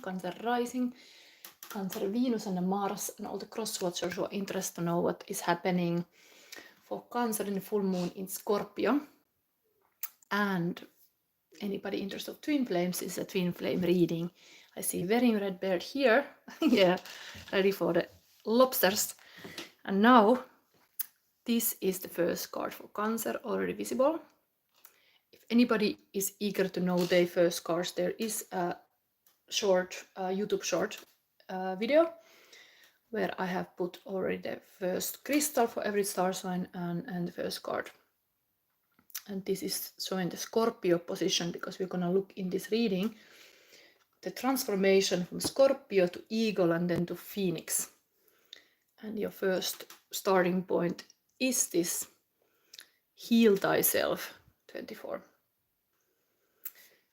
Cancer rising, Cancer Venus and Mars, and all the cross-watchers who are interested to know what is happening for Cancer in the full moon in Scorpio. And anybody interested in twin flames is a twin flame reading. I see very red bird here. Yeah, ready for the lobsters. And now this is the first card for Cancer, already visible. If anybody is eager to know their first cards, there is a short YouTube short video where I have put already the first crystal for every star sign and the first card. And this is showing the Scorpio position, because we're going to look in this reading the transformation from Scorpio to Eagle and then to Phoenix. And your first starting point is this Heal Thyself 24.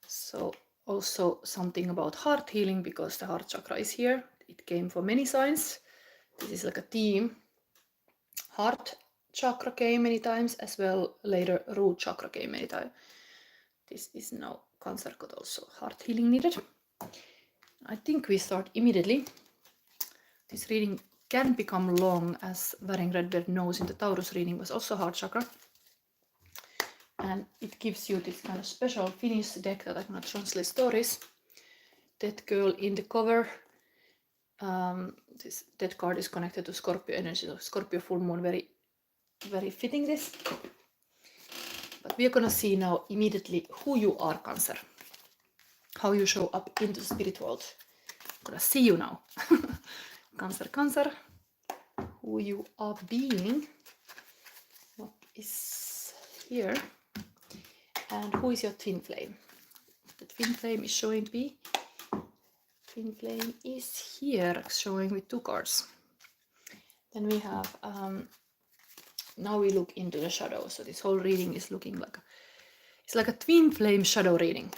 So also something about heart healing, because the heart chakra is here. It came for many signs. This is like a theme. Heart chakra came many times, as well later root chakra came many times. This is now Cancer got also heart healing needed. I think we start immediately. This reading can become long, as Wearing Red Bird knows in the Taurus reading was also heart chakra. And it gives you this kind of special Finnish deck that I'm going to translate stories. That girl in the cover, that card is connected to Scorpio energy, so Scorpio full moon, very, very fitting this. But we are going to see now immediately who you are, Cancer. How you show up into the spirit world. I'm going to see you now. Cancer, who you are being, what is here, and who is your twin flame. The twin flame is showing to be, twin flame is here, showing with 2 cards. Then we have, now we look into the shadow. So this whole reading is looking like, it's like a twin flame shadow reading.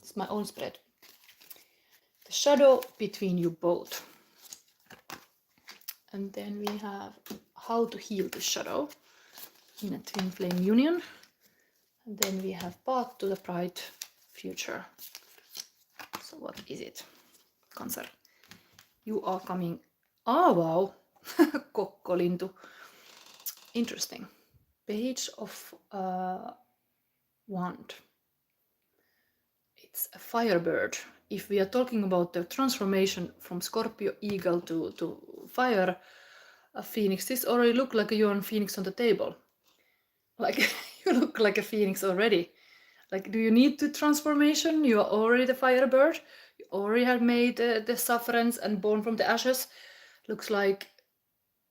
It's my own spread. The shadow between you both. And then we have how to heal the shadow in a twin flame union. And then we have path to the bright future. So what is it? Cancer. You are coming. Oh wow. Kokkolintu. Interesting. Page of wand. It's a firebird. If we are talking about the transformation from Scorpio Eagle to fire a phoenix, this already look like you're on phoenix on the table. Like you look like a phoenix already. Like, do you need the transformation? You are already the firebird. You already have made the sufferance and born from the ashes. Looks like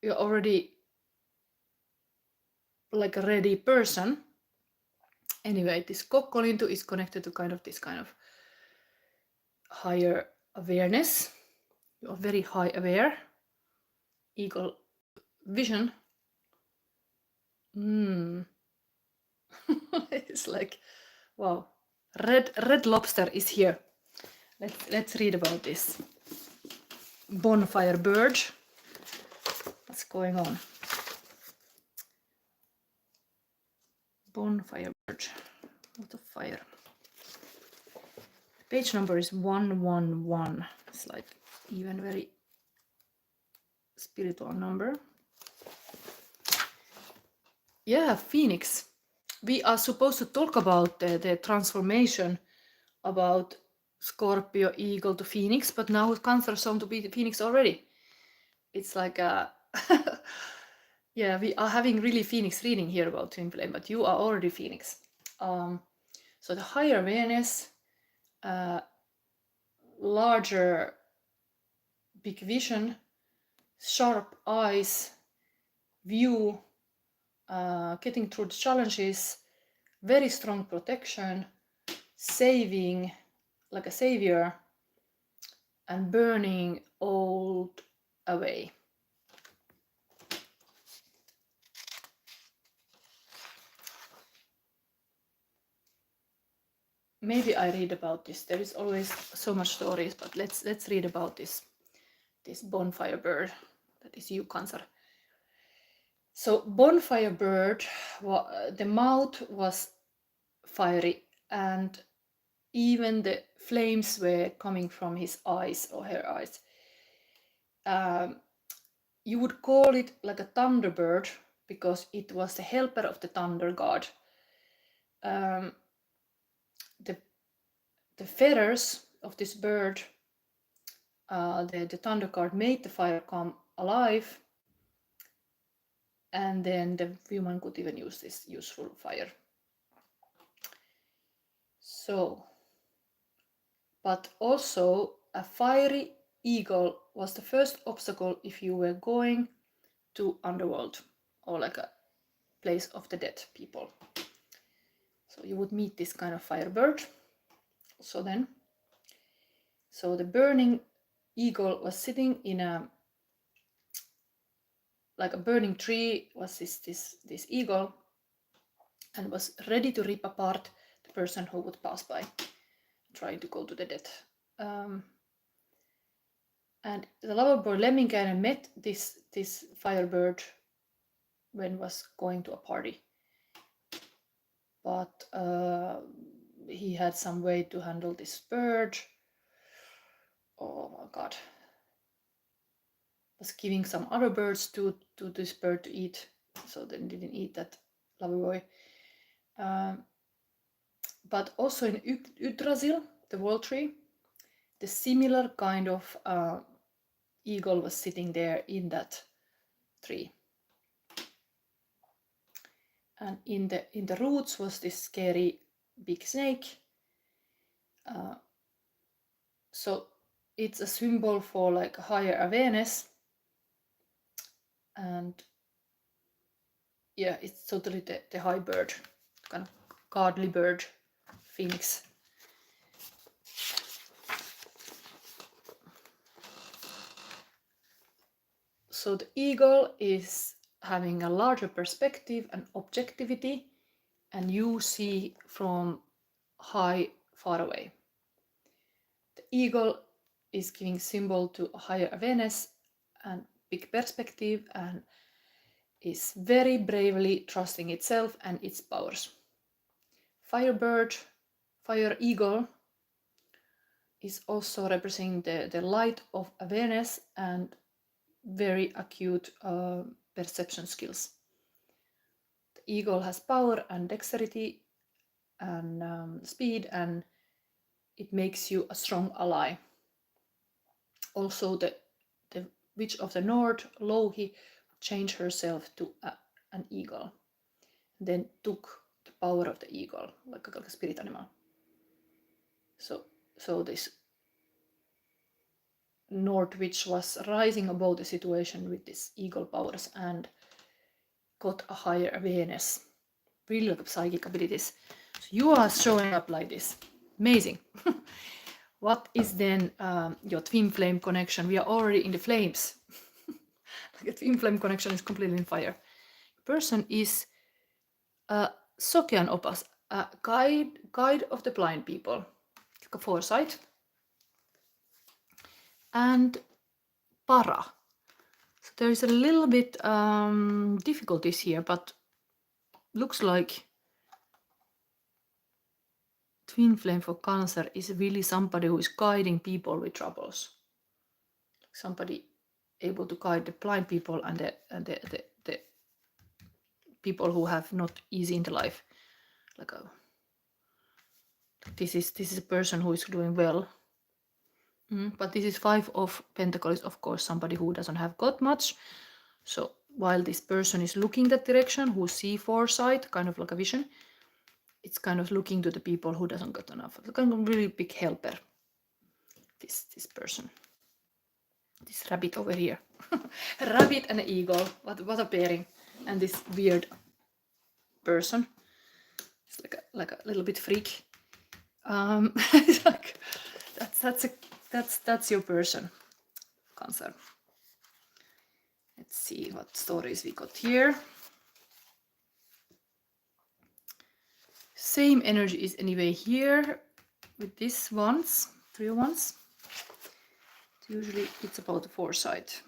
you're already like a ready person. Anyway, this kokkolintu is connected to kind of this kind of higher awareness. You are very high aware. Eagle vision. It's like, wow. Red lobster is here. Let's read about this. Bonfire bird. What's going on? Bonfire bird. What a fire. Page number is 111. It's like even very spiritual number. Yeah, Phoenix. We are supposed to talk about the transformation, about Scorpio, Eagle to Phoenix, but now Cancer is to be the Phoenix already. It's like a yeah, we are having really Phoenix reading here about twin flame, but you are already Phoenix. So the higher awareness, larger, big vision, sharp eyes, view, getting through the challenges, very strong protection, saving, like a savior, and burning old away. Maybe I read about this. There is always so much stories, but let's read about this bonfire bird. That is you, Cancer. So bonfire bird, the mouth was fiery, and even the flames were coming from his eyes or her eyes. You would call it like a thunderbird because it was the helper of the thunder god. The feathers of this bird, the thunder god made the fire come alive, and then the human could even use this useful fire. So, but also a fiery eagle was the first obstacle if you were going to underworld or like a place of the dead people. So you would meet this kind of firebird. So the burning eagle was sitting in a burning tree. Was this eagle, and was ready to rip apart the person who would pass by, trying to go to the death. And the lover boy Lemminkäinen met this firebird when was going to a party, but he had some way to handle this bird. Oh my god! Was giving some other birds to this bird to eat, so they didn't eat that lover boy. But also in Yggdrasil, the world tree, the similar kind of eagle was sitting there in that tree. And in the roots was this scary big snake. So it's a symbol for like higher awareness, and yeah, it's totally the high bird, kind of godly bird, phoenix. So the eagle is having a larger perspective and objectivity, and you see from high, far away. The eagle is giving symbol to a higher awareness and big perspective, and is very bravely trusting itself and its powers. Firebird, fire eagle, is also representing the light of awareness and very acute perception skills. The eagle has power and dexterity and speed, and it makes you a strong ally. Also, the witch of the north, Louhi, changed herself to an eagle, then took the power of the eagle, like a spirit animal. So this North Witch was rising above the situation with these eagle powers and got a higher awareness, really like psychic abilities. So you are showing up like this. Amazing. What is then your twin flame connection? We are already in the flames. Like a twin flame connection is completely in fire. Person is a Sokean opas, a guide of the blind people, like a foresight. And para. So there is a little bit difficulties here, but looks like twin flame for Cancer is really somebody who is guiding people with troubles. Somebody able to guide the blind people and the people who have not easy in the life. Like this is a person who is doing well. But this is 5 of Pentacles, of course, somebody who doesn't have got much. So while this person is looking that direction, who see foresight, kind of like a vision, it's kind of looking to the people who doesn't got enough. It's kind of really big helper, this person. This rabbit over here. Rabbit and an eagle. What a pairing. And this weird person. It's like a little bit freak. It's like that's your person, Cancer. Let's see what stories we got here. Same energy is anyway here with these ones, 3 ones. Usually it's about the foresight,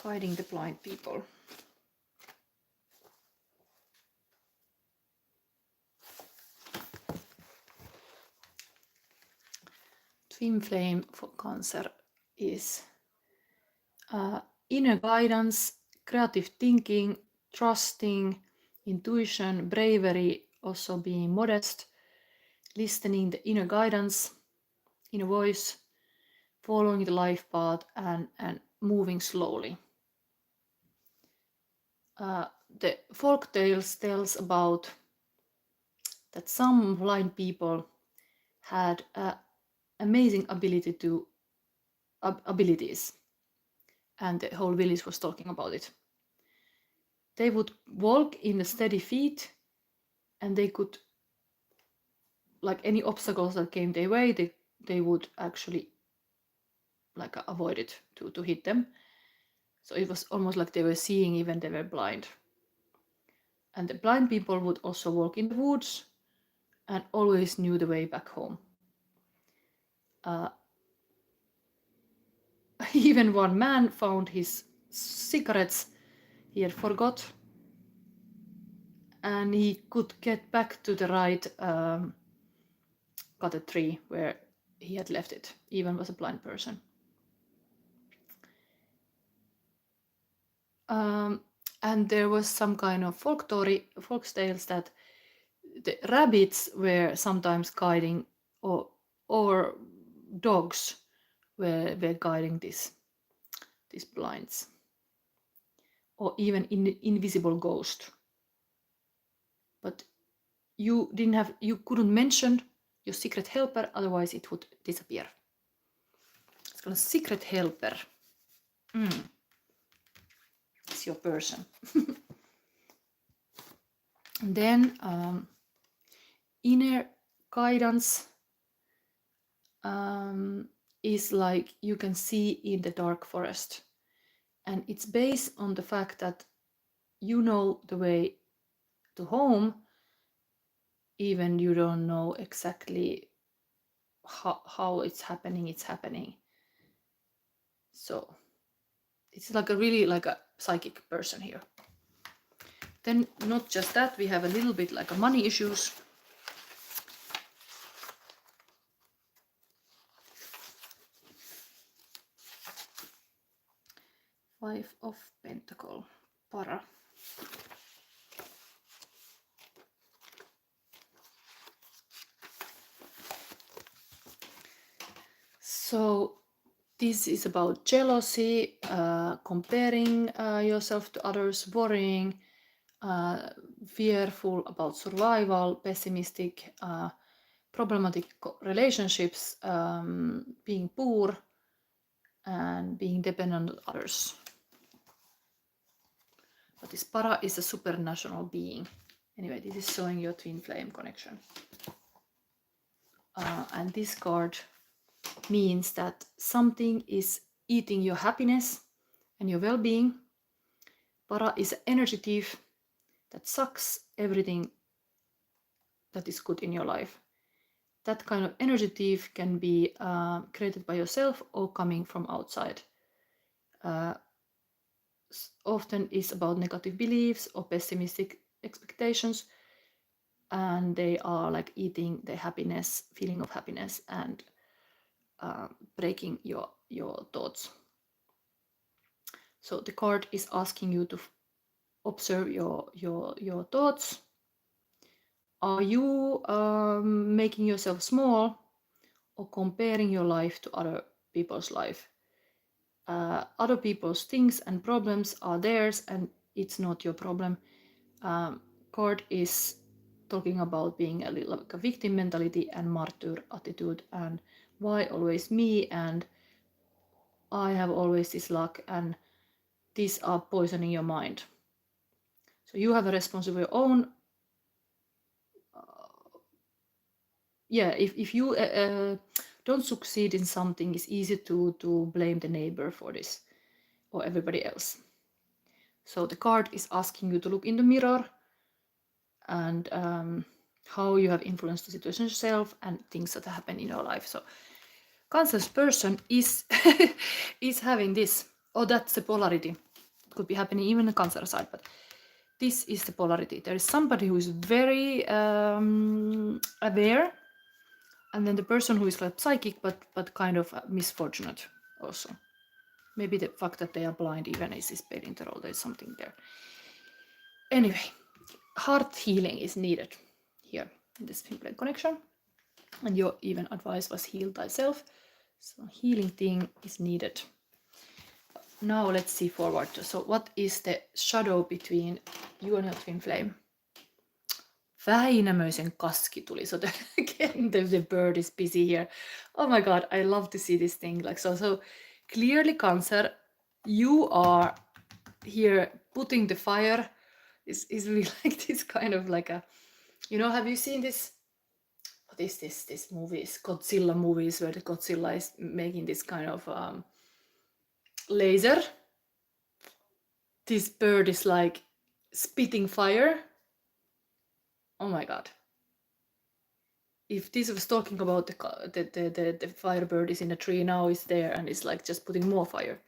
guiding the blind people. twin flame for Cancer is inner guidance, creative thinking, trusting, intuition, bravery, also being modest, listening the inner guidance, inner voice, following the life path, and moving slowly. The folk tales tells about that some blind people had amazing abilities, and the whole village was talking about it. They would walk in a steady feet, and they could, like any obstacles that came their way, they would actually like avoid it to hit them. So it was almost like they were seeing even they were blind. And the blind people would also walk in the woods and always knew the way back home. Even one man found his cigarettes he had forgot, and he could get back to the right cut a tree where he had left it, even was a blind person. And there was some kind of folk tales that the rabbits were sometimes guiding, or dogs were guiding these blinds, or even invisible ghost. But you couldn't mention your secret helper, otherwise it would disappear. It's called a secret helper. It's your person. And then inner guidance is like you can see in the dark forest, and it's based on the fact that you know the way to home, even you don't know exactly how it's happening. So it's like a really like a psychic person here. Then not just that, we have a little bit like a money issues. Five of Pentacle, para. So this is about jealousy, comparing yourself to others, worrying, fearful about survival, pessimistic, problematic relationships, being poor, and being dependent on others. But this para is a supernatural being. Anyway, this is showing your twin flame connection. And this card means that something is eating your happiness and your well-being. Para is an energy thief that sucks everything that is good in your life. That kind of energy thief can be created by yourself or coming from outside. Often is about negative beliefs or pessimistic expectations, and they are like eating the happiness, feeling of happiness, and breaking your thoughts. So the card is asking you to observe your thoughts. Are you making yourself small or comparing your life to other people's life? Other people's things and problems are theirs, and it's not your problem. Card is talking about being a little like a victim mentality and martyr attitude, and why always me, and I have always this luck, and these are poisoning your mind. So you have a responsibility of your own. If you don't succeed in something, it's easy to blame the neighbor for this or everybody else. So the card is asking you to look in the mirror and how you have influenced the situation yourself and things that happen in your life. So Cancer's person is is having this. Oh, that's the polarity. It could be happening even on the Cancer side, but this is the polarity. There is somebody who is very aware And then the person who is like psychic but kind of misfortunate also. Maybe the fact that they are blind even is playing the role. There's something there. Anyway, heart healing is needed here in this twin flame connection. And your even advice was heal thyself. So healing thing is needed. Now let's see forward. So what is the shadow between you and your twin flame? Väinämöisen kaski tuli. So again, the bird is busy here. Oh my god, I love to see this thing. Like so clearly, Cancer, you are here putting the fire. Is really like this kind of like a, you know, have you seen this? What is this movies? Godzilla movies where the Godzilla is making this kind of laser. This bird is like spitting fire. Oh my god. If this was talking about the firebird is in a tree, now is there and it's like just putting more fire.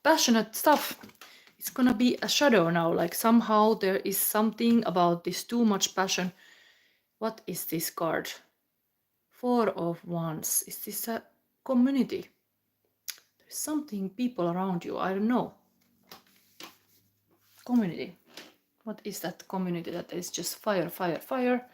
Passionate stuff. It's gonna be a shadow now, like somehow there is something about this too much passion. What is this card? Four of Wands. Is this a community? There's something, people around you, I don't know. Community. What is that community that is just fire, fire, fire?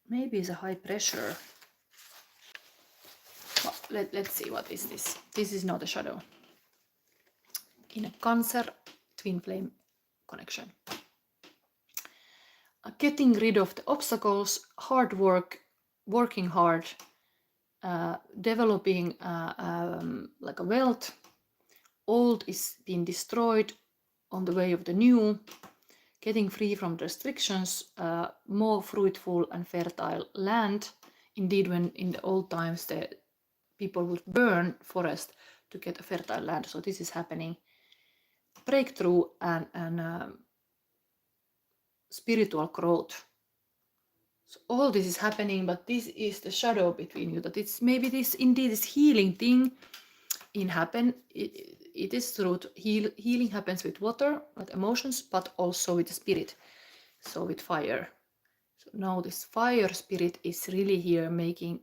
Maybe it's a high pressure. Well, let's see, what is this? This is not a shadow. In a Cancer twin flame connection. Getting rid of the obstacles, hard work, working hard, developing like a wealth. Old is being destroyed on the way of the new. Getting free from restrictions, more fruitful and fertile land. Indeed, when in the old times the people would burn forest to get a fertile land, so this is happening. Breakthrough and spiritual growth. So all this is happening, but this is the shadow between you. That it's maybe this indeed this healing thing in happen. It is true. Healing happens with water, with emotions, but also with the spirit. So with fire. So now this fire spirit is really here making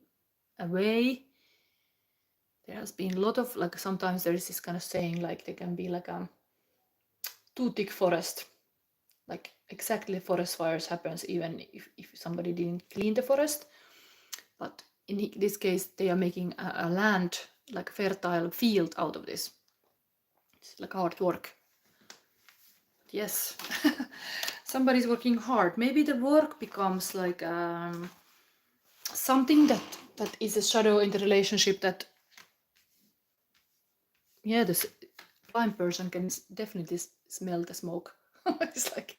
a way. There has been a lot of, like, sometimes there is this kind of saying, like there can be like a too thick forest. Like exactly forest fires happens even if somebody didn't clean the forest. But in this case, they are making a land, like a fertile field out of this. It's like hard work. Yes, somebody's working hard. Maybe the work becomes like something that is a shadow in the relationship that, yeah, this blind person can definitely smell the smoke. It's like,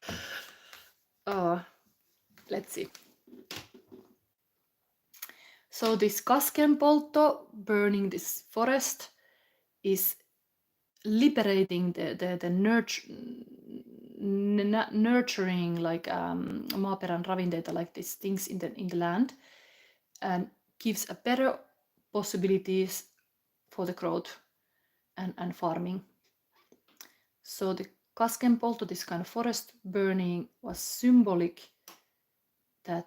let's see. So this kaskenpoltto, burning this forest, is liberating the nurturing, like maaperän ravinteita, like these things in the land, and gives a better possibilities for the growth and farming. So the kaskenpoltto, this kind of forest burning, was symbolic that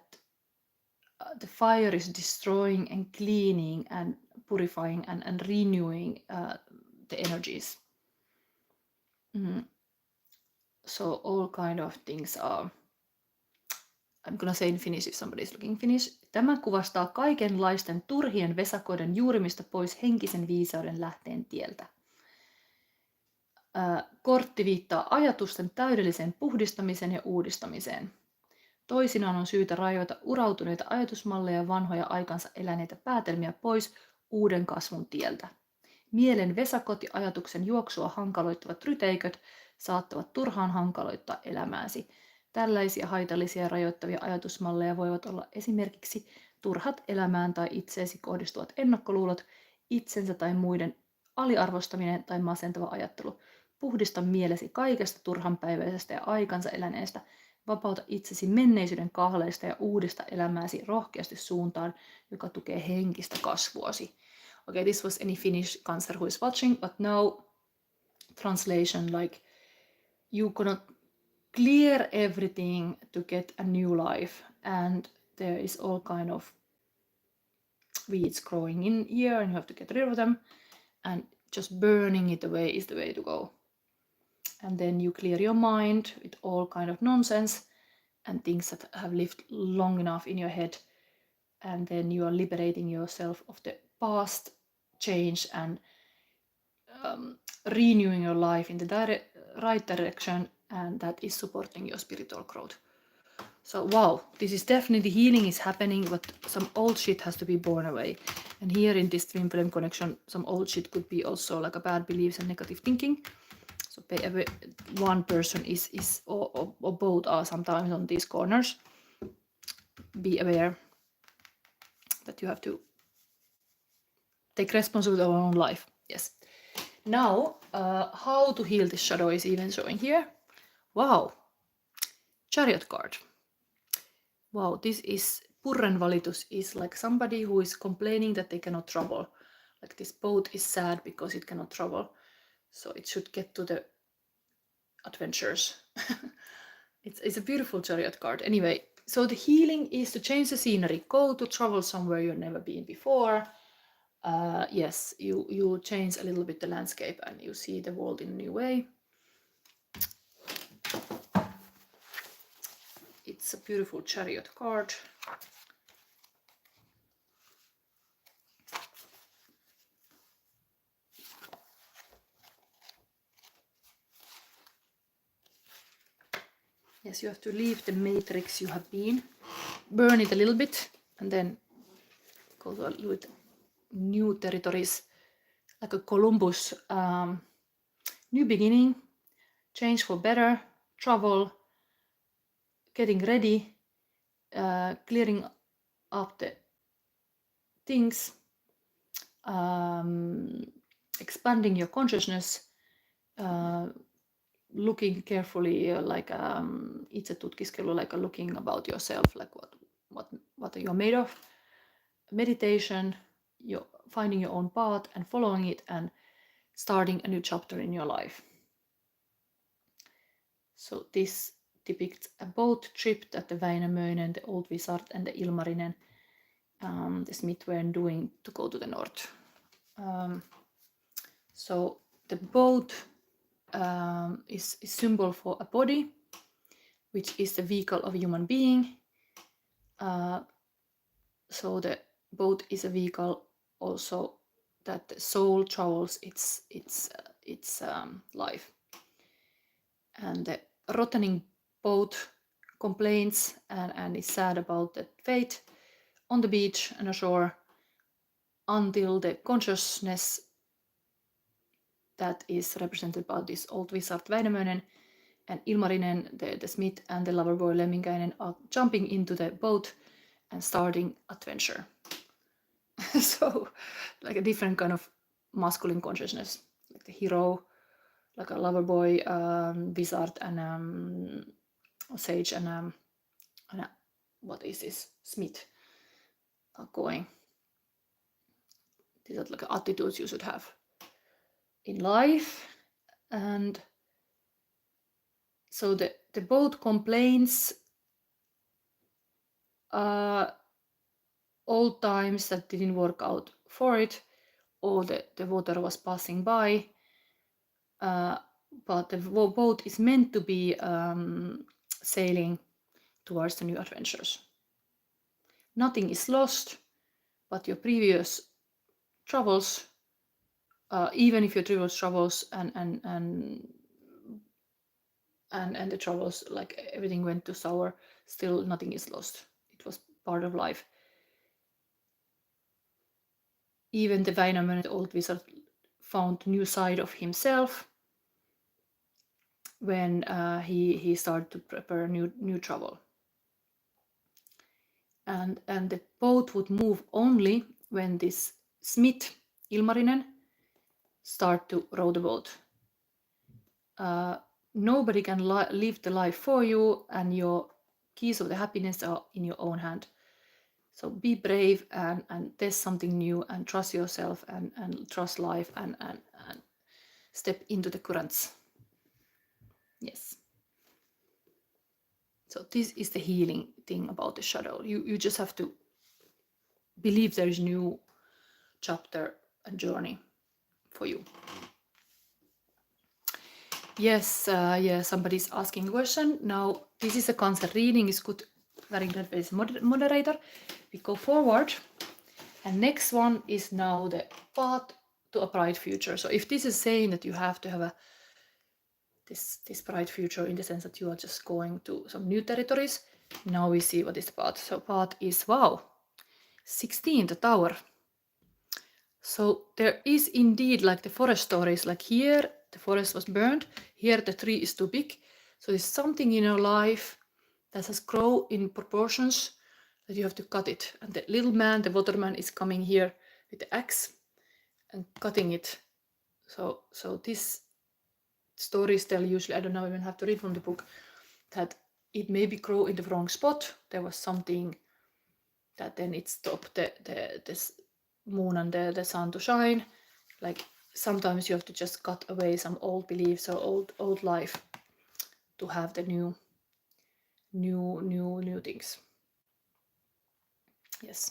the fire is destroying and cleaning and purifying and renewing the energies. So all kind of things are, I'm gonna say in Finnish if somebody is looking Finnish. Tämä kuvastaa kaikenlaisten turhien vesakoiden juurimista pois henkisen viisauden lähteen tieltä. Kortti viittaa ajatusten täydelliseen puhdistamiseen ja uudistamiseen. Toisinaan on syytä rajoita urautuneita ajatusmalleja ja vanhoja aikansa eläneitä päätelmiä pois uuden kasvun tieltä. Mielen vesakot ja ajatuksen juoksua hankaloittavat ryteiköt saattavat turhaan hankaloittaa elämääsi. Tällaisia haitallisia ja rajoittavia ajatusmalleja voivat olla esimerkiksi turhat elämään tai itseesi kohdistuvat ennakkoluulot, itsensä tai muiden aliarvostaminen tai masentava ajattelu. Puhdista mielesi kaikesta turhanpäiväisestä ja aikansa eläneestä, Vapauta itsesi menneisyyden kahleista ja uudista elämääsi rohkeasti suuntaan, joka tukee henkistä kasvuasi. Okay, this was any Finnish Cancer who is watching, but no translation, like you gonna clear everything to get a new life, and there is all kind of weeds growing in here and you have to get rid of them, and just burning it away is the way to go. And then you clear your mind with all kind of nonsense and things that have lived long enough in your head, and then you are liberating yourself of the past change and renewing your life in the right direction, and that is supporting your spiritual growth. So wow, this is definitely healing is happening, but some old shit has to be born away. And here in this twin flame connection, some old shit could be also like a bad beliefs and negative thinking. So one person is or both are sometimes on these corners. Be aware that you have to take responsibility of your own life. Yes. Now, how to heal this shadow is even showing here. Wow. Chariot card. Wow, this is Purren valitus is like somebody who is complaining that they cannot travel. Like this boat is sad because it cannot travel. So it should get to the adventures. It's a beautiful chariot card. Anyway, so the healing is to change the scenery. Go to travel somewhere you've never been before. Yes, you change a little bit the landscape and you see the world in a new way. It's a beautiful chariot card. Yes, you have to leave the matrix you have been, burn it a little bit, and then go to a little bit new territories, like a Columbus, new beginning, change for better, travel, getting ready, clearing up the things, expanding your consciousness, looking carefully, like itse tutkiskelu, like looking about yourself, like what you're made of, meditation, finding your own path and following it and starting a new chapter in your life. So this depicts a boat trip that the Väinämöinen, the old wizard, and the Ilmarinen, the smith, were doing to go to the north. So the boat is symbol for a body, which is the vehicle of a human being. So the boat is a vehicle also that the soul travels its life. And the rotting boat complains and is sad about the fate on the beach and ashore until the consciousness that is represented by this old wizard Väinämöinen and Ilmarinen, the smith, and the lover boy Lemminkäinen are jumping into the boat and starting adventure. So like a different kind of masculine consciousness, like the hero, like a lover boy, wizard, and sage, and what is this, smith, are going. These are like attitudes you should have in life. And so the boat complains old times that didn't work out for it, or the water was passing by, but the boat is meant to be sailing towards the new adventures. Nothing is lost, but your previous travels, even if your previous travels and the troubles, like everything went to sour, still nothing is lost. It was part of life. Even the Väinämöinen, the old wizard, found a new side of himself when he started to prepare new travel. And the boat would move only when this smith, Ilmarinen, start to row the boat. nobody can live the life for you, and your keys of the happiness are in your own hand. So be brave and test something new, and trust yourself, and trust life, and step into the currents. Yes. So this is the healing thing about the shadow. You just have to believe there is a new chapter and journey for you. Yes, yeah, somebody's asking a question. Now, this is a Cancer reading. It's good, very good as moderator. We go forward. And next one is now the path to a bright future. So if this is saying that you have to have this bright future in the sense that you are just going to some new territories, now we see what is the path. So path is, wow, 16, the tower. So there is indeed, like the forest stories, like here the forest was burned, here the tree is too big. So there's something in your life that has grown in proportions that you have to cut it. And the little man, the waterman, is coming here with the axe and cutting it. So this stories tell usually, I don't know, even have to read from the book, that it maybe grow in the wrong spot. There was something that then it stopped the moon and the sun to shine. Like sometimes you have to just cut away some old beliefs or old life to have the new things. Yes.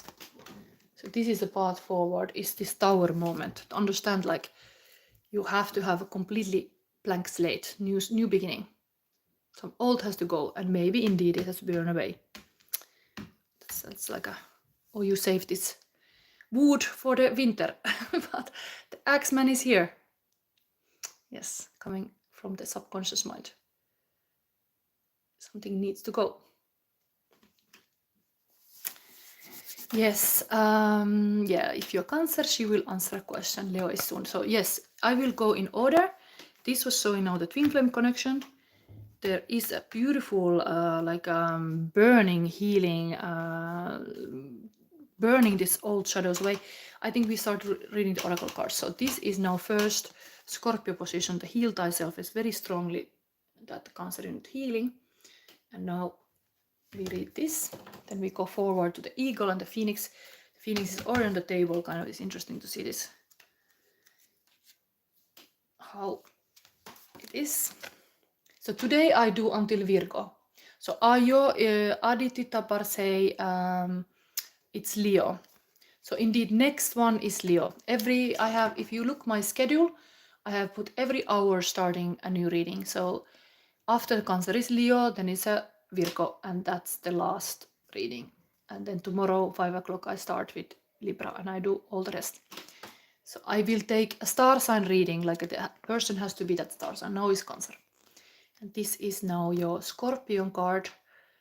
So this is the path forward, is this tower moment. To understand, like, you have to have a completely blank slate, new beginning. Some old has to go, and maybe indeed it has to be run away. That's like or you save this wood for the winter. But the Axeman is here. Yes, coming from the subconscious mind. Something needs to go. Yes, yeah, if you're Cancer, she will answer a question. Leo is soon. So yes, I will go in order. This was showing now the twin flame connection. There is a beautiful, burning, healing, burning this old shadows away. I think we start reading the oracle cards. So this is now first Scorpio position. The heal thyself is very strongly that Cancer unit healing. And now we read this. Then we go forward to the eagle and the phoenix. The phoenix is already on the table. Kind of is interesting to see this. How it is. So today I do until Virgo. So Ayo Aditita Parsei, it's Leo. So indeed next one is Leo. If you look my schedule, I have put every hour starting a new reading. So after Cancer is Leo, then it's a Virgo, and that's the last reading. And then tomorrow 5 o'clock I start with Libra, and I do all the rest. So I will take a star sign reading, like the person has to be that star sign. Now is Cancer. And this is now your Scorpion card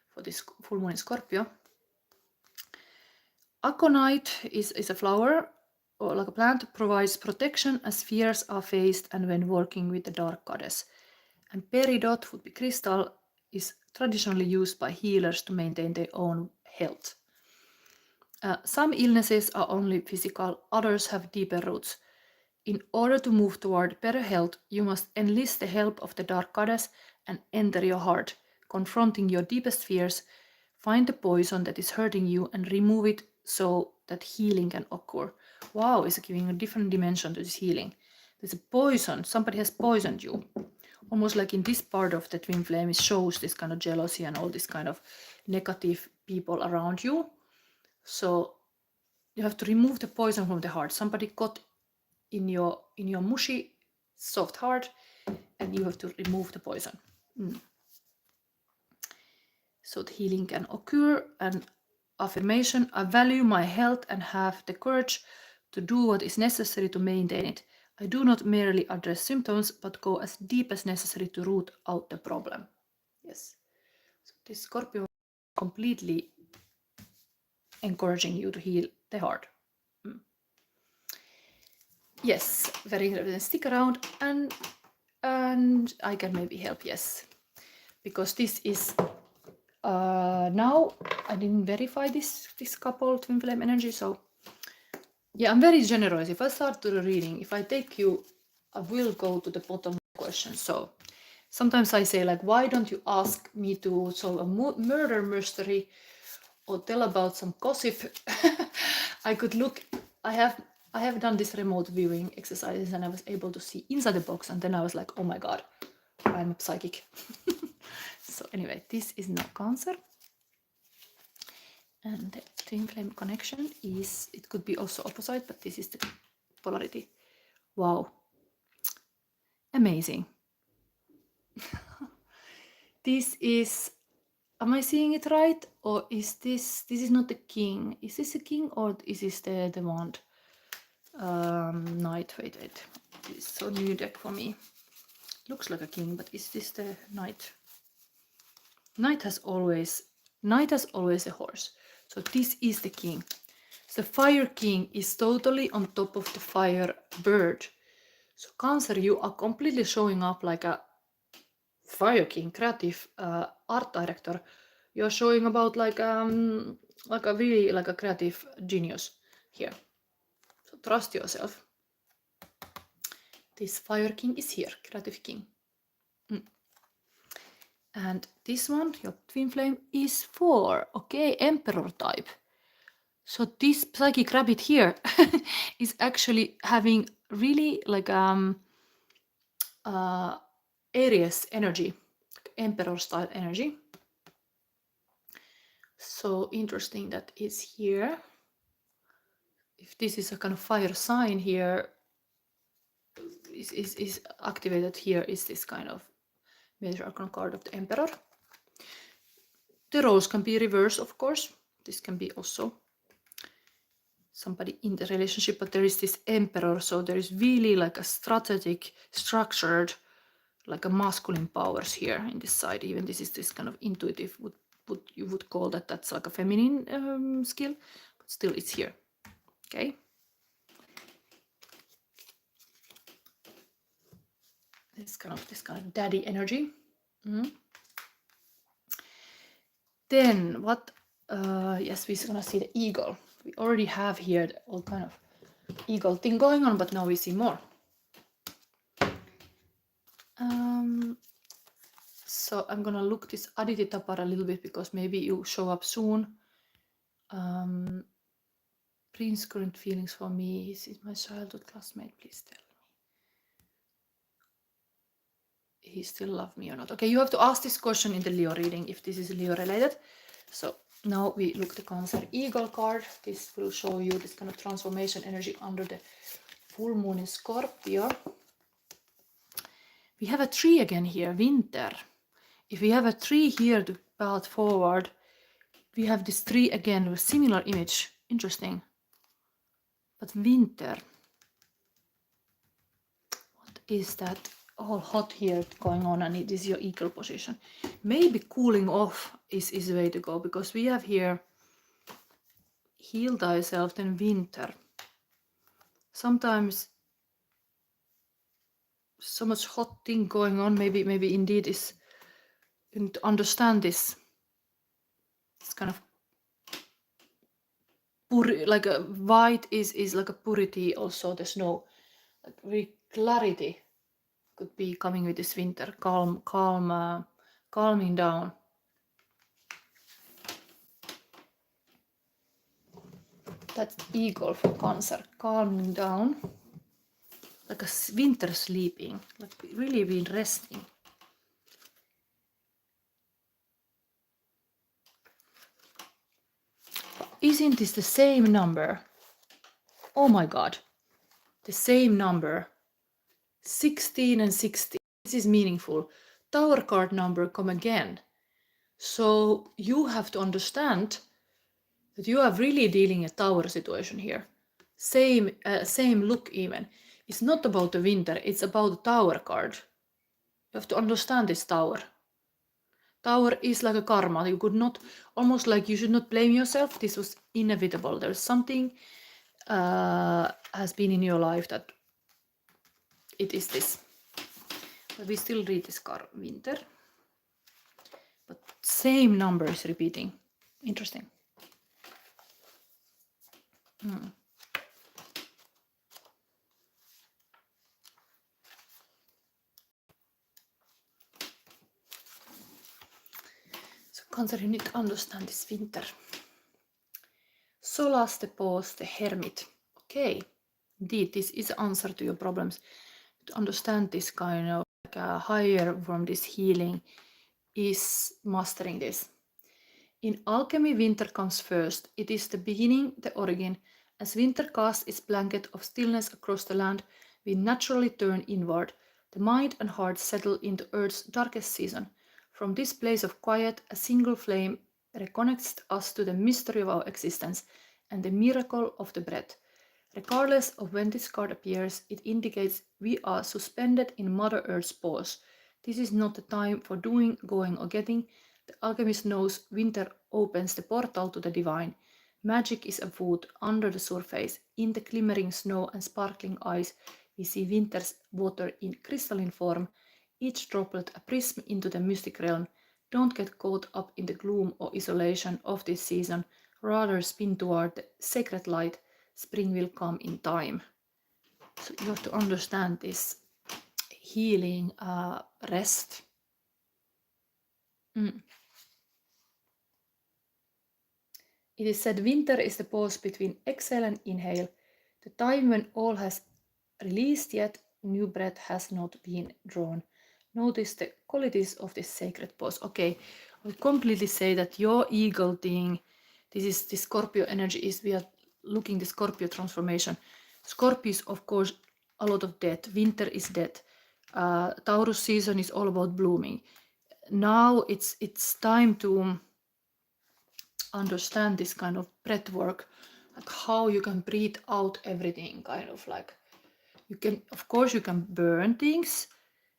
for this full moon in Scorpio. Aconite is a flower, or like a plant, provides protection as fears are faced and when working with the dark goddess. And peridot would be crystal, is traditionally used by healers to maintain their own health. Some illnesses are only physical, others have deeper roots. In order to move toward better health, you must enlist the help of the dark goddess and enter your heart, confronting your deepest fears. Find the poison that is hurting you and remove it so that healing can occur. Wow, it's giving a different dimension to this healing. There's a poison, somebody has poisoned you. Almost like in this part of the twin flame, it shows this kind of jealousy and all this kind of negative people around you. So you have to remove the poison from the heart. Somebody got in your mushy, soft heart, and you have to remove the poison. So the healing can occur. And affirmation: I value my health and have the courage to do what is necessary to maintain it. I do not merely address symptoms, but go as deep as necessary to root out the problem. Yes. So this Scorpio is completely encouraging you to heal the heart. Yes, very good. Stick around and I can maybe help. Yes, because this is now I didn't verify this couple twin flame energy. So yeah, I'm very generous. If I start to the reading, if I take you, I will go to the bottom of the question. So Sometimes I say like, why don't you ask me to solve a murder mystery or tell about some gossip? I could look, I have done this remote viewing exercises and I was able to see inside the box, and then I was like, oh my god, I'm a psychic. So anyway, this is now Cancer. And the twin flame connection is, it could be also opposite, but this is the polarity. Wow. Amazing. This is, am I seeing it right? Or is this is not the king. Is this a king or is this the wand? Knight, wait. It's so new deck for me. Looks like a king, but is this the knight? Knight has always a horse. So this is the king. The fire king is totally on top of the fire bird. So Cancer, you are completely showing up like a fire king, creative art director. You're showing about like a really like a creative genius here. So trust yourself. This fire king is here, creative king. And this one, your twin flame, is 4. Okay, emperor type. So this psychic rabbit here is actually having really like Aries energy, emperor style energy. So interesting that is here. If this is a kind of fire sign here, is activated here, is this kind of major arcana card of the emperor. The roles can be reversed, of course. This can be also somebody in the relationship, but there is this emperor, so there is really like a strategic, structured, like a masculine powers here in this side. Even this is this kind of intuitive, you would call that that's like a feminine skill, but still it's here. Okay. This kind of daddy energy. Then what? Yes, we're gonna see the eagle. We already have here the all kind of eagle thing going on, but now we see more. So I'm gonna look this Aditi Tapar a little bit because maybe you show up soon. Prince, current feelings for me. Is it my childhood classmate? Please tell me. He still love me or not? Okay, you have to ask this question in the Leo reading if this is Leo related. So now we look the Cancer Eagle card. This will show you this kind of transformation energy under the full moon in Scorpio. We have a tree again here, winter. If we have a tree here to path forward, we have this tree again with similar image. Interesting. But winter. What is that? All hot here going on, and it is your eagle position. Maybe cooling off is the way to go, because we have here heal thyself, then winter. Sometimes so much hot thing going on, maybe indeed is, and to understand this kind of like a white is like a purity, also the snow, like very clarity could be coming with this winter, calming down. That's eagle for Cancer, calming down, like a winter sleeping, like really been resting. Isn't this the same number? Oh my god, the same number. 16 and 16. This is meaningful. Tower card number come again. So you have to understand that you are really dealing a tower situation here. Same look even. It's not about the winter, it's about the tower card. You have to understand this tower. Tower is like a karma. You could not, almost like you should not blame yourself. This was inevitable. There's something has been in your life that it is this. But we still read this card, winter. But same number is repeating. Interesting. Cancer, you need to understand this winter. Solace, the pause, the hermit. Okay, indeed, this is the answer to your problems. To understand this kind of like a higher from this healing is mastering this. In alchemy, winter comes first. It is the beginning, the origin. As winter casts its blanket of stillness across the land, we naturally turn inward. The mind and heart settle into Earth's darkest season. From this place of quiet, a single flame reconnects us to the mystery of our existence and the miracle of the breath. Regardless of when this card appears, it indicates we are suspended in Mother Earth's pause. This is not the time for doing, going, or getting. The alchemist knows winter opens the portal to the divine. Magic is afoot under the surface. In the glimmering snow and sparkling ice, we see winter's water in crystalline form, each droplet a prism into the mystic realm. Don't get caught up in the gloom or isolation of this season. Rather spin toward the sacred light. Spring will come in time. So you have to understand this healing rest. It is said winter is the pause between exhale and inhale, the time when all has released yet new breath has not been drawn. Notice the qualities of this sacred pause. Okay, I would completely say that your eagle thing, this is the Scorpio energy, is we are looking the Scorpio transformation. Scorpio is of course a lot of death. Winter is death. Taurus season is all about blooming. Now it's time to understand this kind of breath work, like how you can breathe out everything, kind of like you can, of course you can burn things.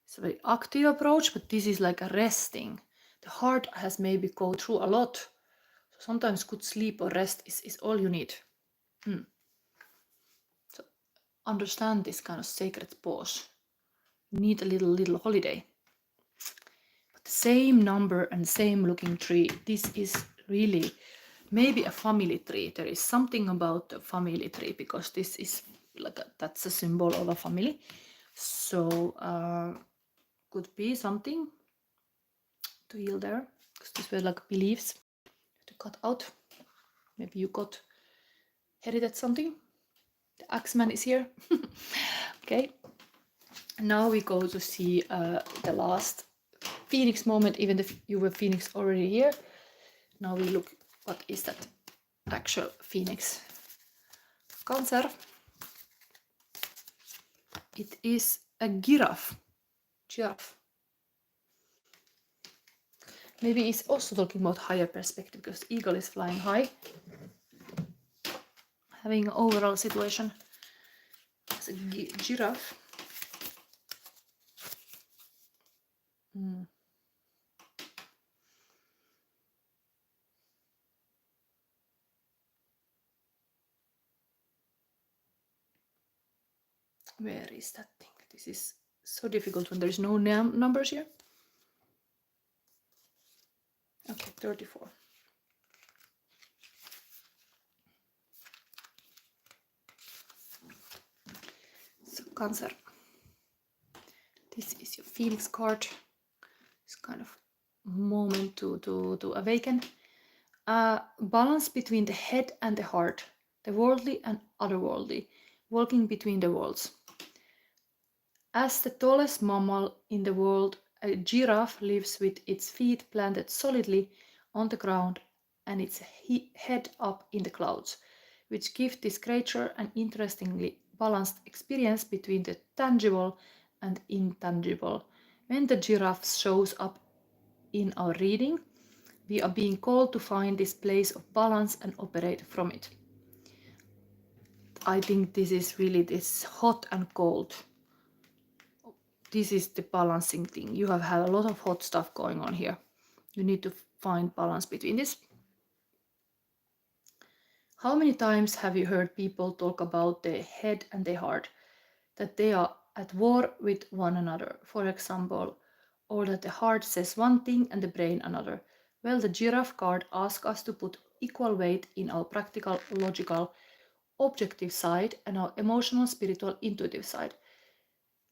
It's a very active approach, but this is like a resting. The heart has maybe go through a lot, so sometimes good sleep or rest is all you need. So understand this kind of sacred pause. You need a little holiday. But the same number and same looking tree, this is really maybe a family tree. There is something about the family tree because this is like that's a symbol of a family. So could be something to heal there, because these were like beliefs to cut out. Maybe you got inherited something. The Axeman is here. Okay. Now we go to see the last Phoenix moment, even if you were Phoenix already here. Now we look, what is that actual Phoenix? Cancer. It is a giraffe. Maybe it's also talking about higher perspective because eagle is flying high. Having an overall situation as a giraffe. Where is that thing? This is so difficult when there's no numbers here. Okay, 34. So Cancer. This is your Phoenix card. It's kind of moment to awaken. Balance between the head and the heart, the worldly and otherworldly, walking between the worlds. As the tallest mammal in the world, a giraffe lives with its feet planted solidly on the ground and its head up in the clouds, which give this creature an interestingly balanced experience between the tangible and intangible. When the giraffe shows up in our reading, we are being called to find this place of balance and operate from it. I think this is really this hot and cold. This is the balancing thing. You have had a lot of hot stuff going on here. You need to find balance between this. How many times have you heard people talk about the head and the heart, that they are at war with one another, for example, or that the heart says one thing and the brain another? Well, the giraffe card asks us to put equal weight in our practical, logical, objective side and our emotional, spiritual, intuitive side.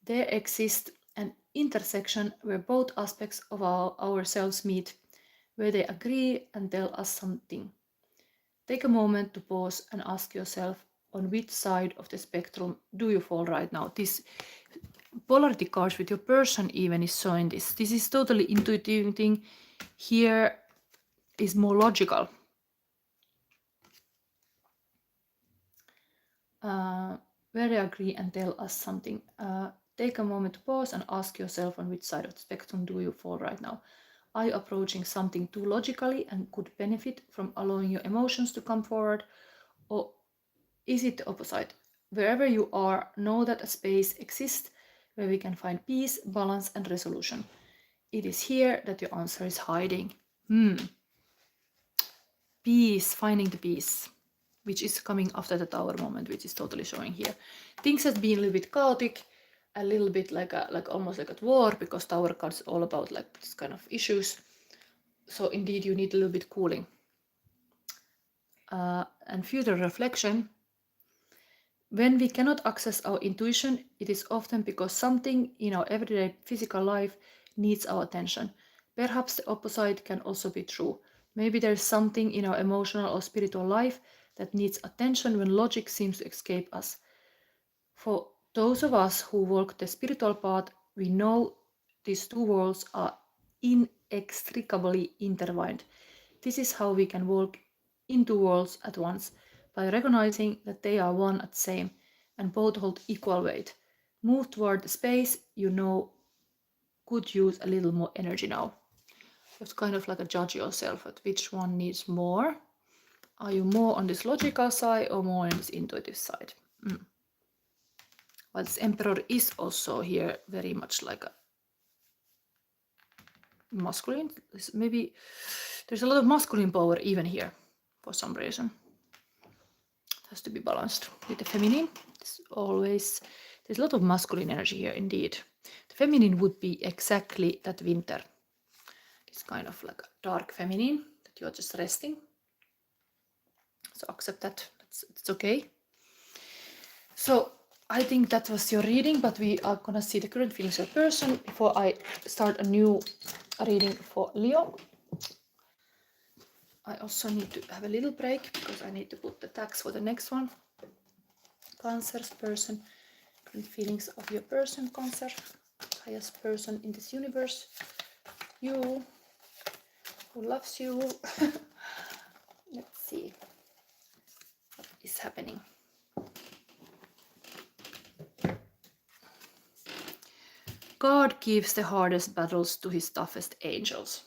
There exists an intersection where both aspects of ourselves meet. where they agree and tell us something. Take a moment to pause and ask yourself, on which side of the spectrum do you fall right now? This polarity cards with your person even is showing this. This is totally intuitive thing. Here is more logical. Where they agree and tell us something. Take a moment to pause and ask yourself, on which side of the spectrum do you fall right now? Are you approaching something too logically and could benefit from allowing your emotions to come forward? Or is it the opposite? Wherever you are, know that a space exists where we can find peace, balance, and resolution. It is here that your answer is hiding. Peace, finding the peace, which is coming after the Tower moment, which is totally showing here. Things have been a little bit chaotic, a little bit like almost like at war, because Tower cards all about like this kind of issues. So indeed, you need a little bit cooling. And future reflection. When we cannot access our intuition, it is often because something in our everyday physical life needs our attention. Perhaps the opposite can also be true. Maybe there is something in our emotional or spiritual life that needs attention when logic seems to escape us. For those of us who walk the spiritual path, we know these two worlds are inextricably intertwined. This is how we can walk in two worlds at once, by recognizing that they are one and the same and both hold equal weight. Move toward the space you know could use a little more energy now. It's kind of like a judge yourself at which one needs more. Are you more on this logical side or more on this intuitive side? Well, this Emperor is also here very much like a masculine. Maybe there's a lot of masculine power even here for some reason. It has to be balanced with the feminine. There's a lot of masculine energy here indeed. The feminine would be exactly that winter. It's kind of like a dark feminine that you're just resting. So accept that. It's okay. So I think that was your reading, but we are gonna see the current feelings of a person before I start a new reading for Leo. I also need to have a little break because I need to put the tags for the next one. Cancer's person, current feelings of your person, Cancer, highest person in this universe, you, who loves you. Let's see what is happening. God gives the hardest battles to his toughest angels.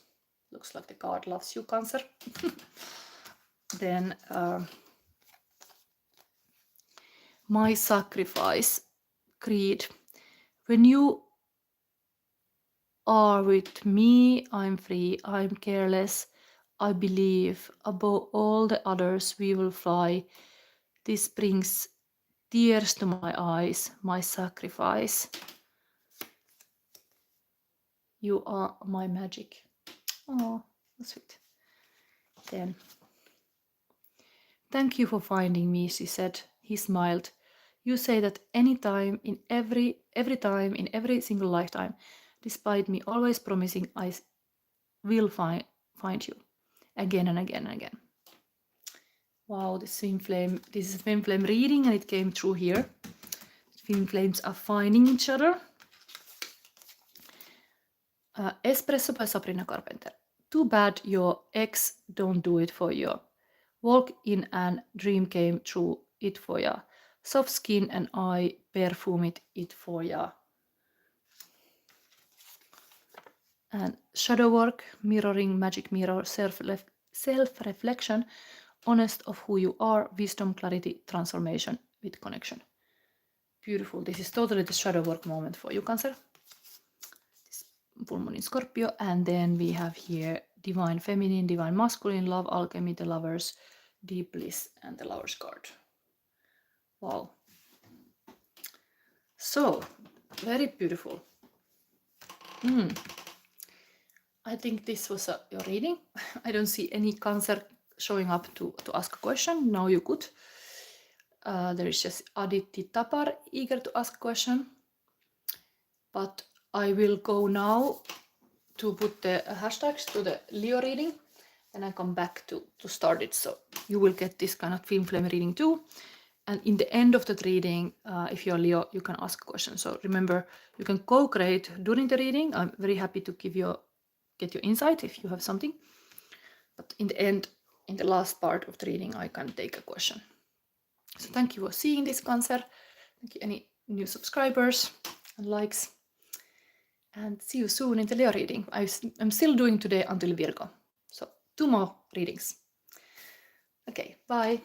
Looks like the God loves you, Cancer. Then my sacrifice, creed. When you are with me, I'm free, I'm careless, I believe. Above all the others, we will fly. This brings tears to my eyes, my sacrifice. You are my magic. Oh, that's sweet. Then, thank you for finding me, she said. He smiled. You say that any time, in every time, in every single lifetime, despite me always promising I will find you again and again and again. Wow, this twin flame. This is twin flame reading, and it came through here. Twin flames are finding each other. Espresso by Sabrina Carpenter. Too bad your ex don't do it for you. Walk in and dream came true it for ya. Soft skin and I perfume it for ya. And shadow work, mirroring, magic mirror, self-reflection, honest of who you are, wisdom, clarity, transformation with connection. Beautiful. This is totally the shadow work moment for you, Cancer. This full moon in Scorpio. And then we have here divine feminine, divine masculine, love, alchemy, the lovers, deep bliss, and the lovers card. Wow. So, very beautiful. I think this was your reading. I don't see any Cancer showing up to ask a question. Now you could. There is just Aditi Tapar eager to ask a question. But I will go now to put the hashtags to the Leo reading, then I come back to start it. So you will get this kind of twin flame reading too. And in the end of that reading, if you're Leo, you can ask a question. So remember, you can co-create during the reading. I'm very happy to get your insight if you have something. But in the end, in the last part of the reading, I can take a question. So thank you for seeing this, Cancer. Thank you, any new subscribers and likes. And see you soon in the Leo reading. I'm still doing today until Virgo. So 2 more readings. Okay, bye.